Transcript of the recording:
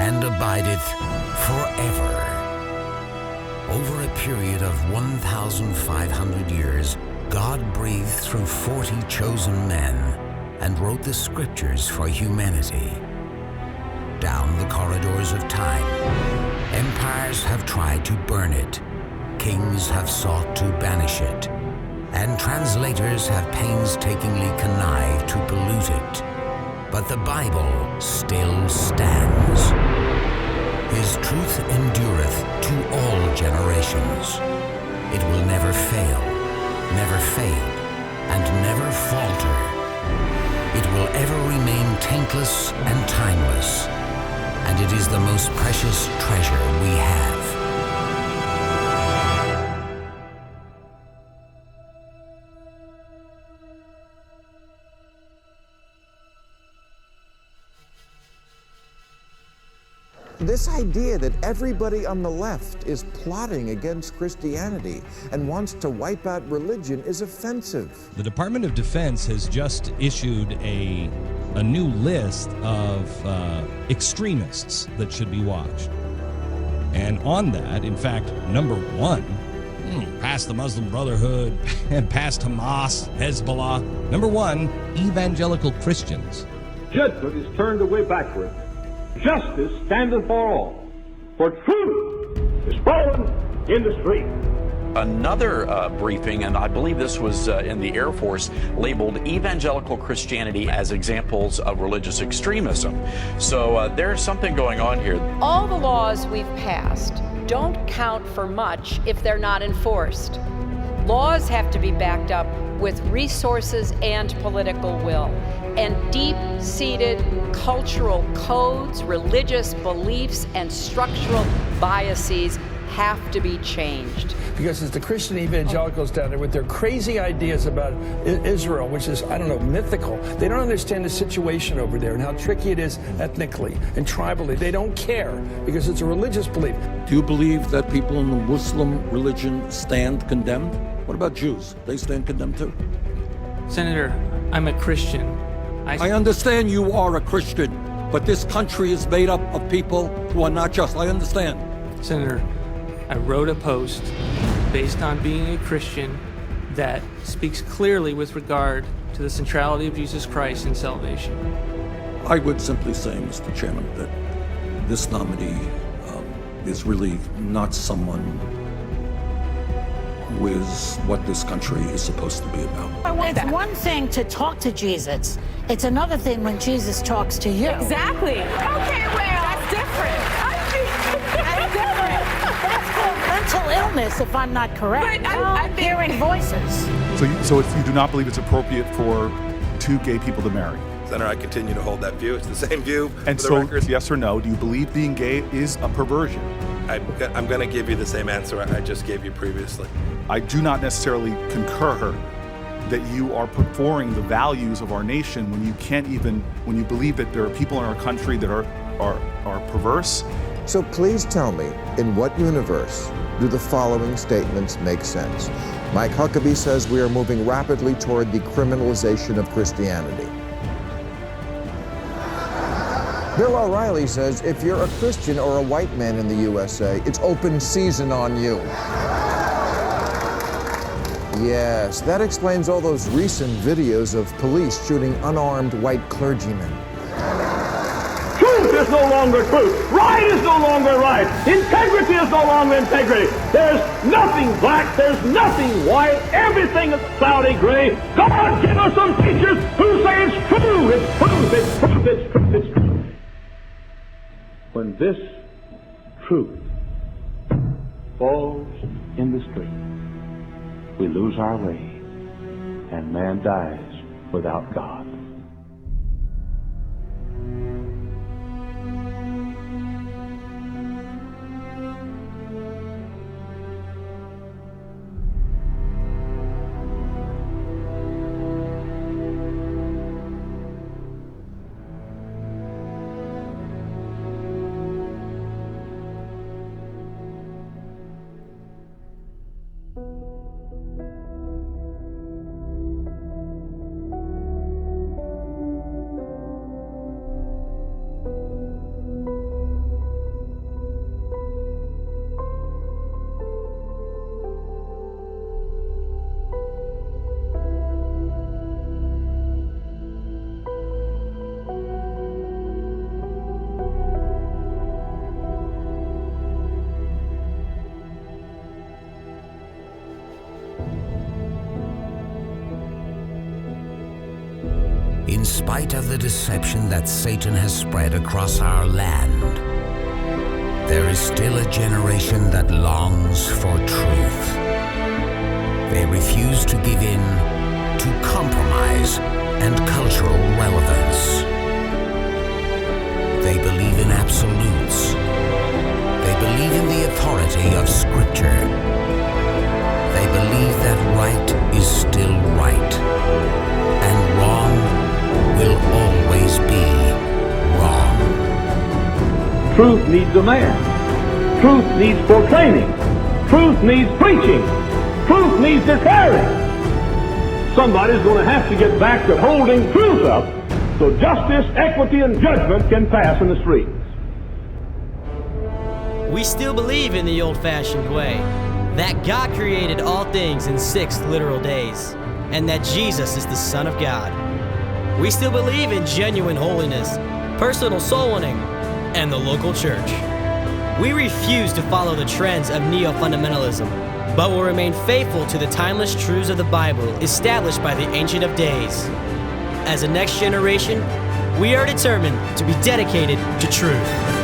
and abideth forever. Over a period of 1,500 years, God breathed through 40 chosen men and wrote the scriptures for humanity. Down the corridors of time, empires have tried to burn it, kings have sought to banish it, and translators have painstakingly connived to pollute it. But the Bible still stands. His truth endureth to all generations. It will never fail, never fade, and never falter. It will ever remain taintless and timeless, and it is the most precious treasure we have. This idea that everybody on the left is plotting against Christianity and wants to wipe out religion is offensive. The Department of Defense has just issued a new list of extremists that should be watched. And on that, in fact, number one, past the Muslim Brotherhood, and past Hamas, Hezbollah, number one, evangelical Christians. Judgment is turned away backward. Justice standeth for all, for truth is fallen in the street. Another briefing, and I believe this was in the Air Force, labeled evangelical Christianity as examples of religious extremism. So there's something going on here. All the laws we've passed don't count for much if they're not enforced. Laws have to be backed up with resources and political will. And deep-seated cultural codes, religious beliefs, and structural biases have to be changed. Because it's the Christian evangelicals down there with their crazy ideas about Israel, which is, I don't know, mythical. They don't understand the situation over there and how tricky it is ethnically and tribally. They don't care because it's a religious belief. Do you believe that people in the Muslim religion stand condemned? What about Jews? They stand condemned too? Senator, I'm a Christian. I understand you are a Christian, but this country is made up of people who are not just. I understand. Senator, I wrote a post based on being a Christian that speaks clearly with regard to the centrality of Jesus Christ in salvation. I would simply say, Mr. Chairman, that this nominee is really not someone who is what this country is supposed to be about. It's one thing to talk to Jesus. It's another thing when Jesus talks to you. Exactly. Okay, well, that's different. That's different. That's called mental illness, if I'm not correct. But I'm hearing voices. So if you do not believe it's appropriate for two gay people to marry? Senator, I continue to hold that view. It's the same view. And so, yes or no, do you believe being gay is a perversion? I'm going to give you the same answer I just gave you previously. I do not necessarily concur that you are put forwarding the values of our nation when you can't even, when you believe that there are people in our country that are perverse. So please tell me, in what universe do the following statements make sense? Mike Huckabee says we are moving rapidly toward the criminalization of Christianity. Bill O'Reilly says if you're a Christian or a white man in the USA, it's open season on you. Yes, that explains all those recent videos of police shooting unarmed white clergymen. Truth is no longer truth. Right is no longer right. Integrity is no longer integrity. There's nothing black. There's nothing white. Everything is cloudy gray. God, give us some teachers who say it's true. It's truth. It's truth. It's truth. It's truth. When this truth falls in the street, we lose our way, and man dies without God. in spite of the deception that Satan has spread across our land, there is still a generation that longs for truth. They refuse to give in to compromise and cultural relevance. They believe in absolutes. They believe in the authority of Scripture. They believe that right is still right, and wrong will always be wrong. Truth needs a man. Truth needs proclaiming. Truth needs preaching. Truth needs declaring. Somebody's going to have to get back to holding truth up so justice, equity, and judgment can pass in the streets. We still believe in the old-fashioned way, that God created all things in 6 literal days, and that Jesus is the Son of God. We still believe in genuine holiness, personal soul winning, and the local church. We refuse to follow the trends of neo-fundamentalism, but will remain faithful to the timeless truths of the Bible established by the Ancient of Days. As a next generation, we are determined to be dedicated to truth.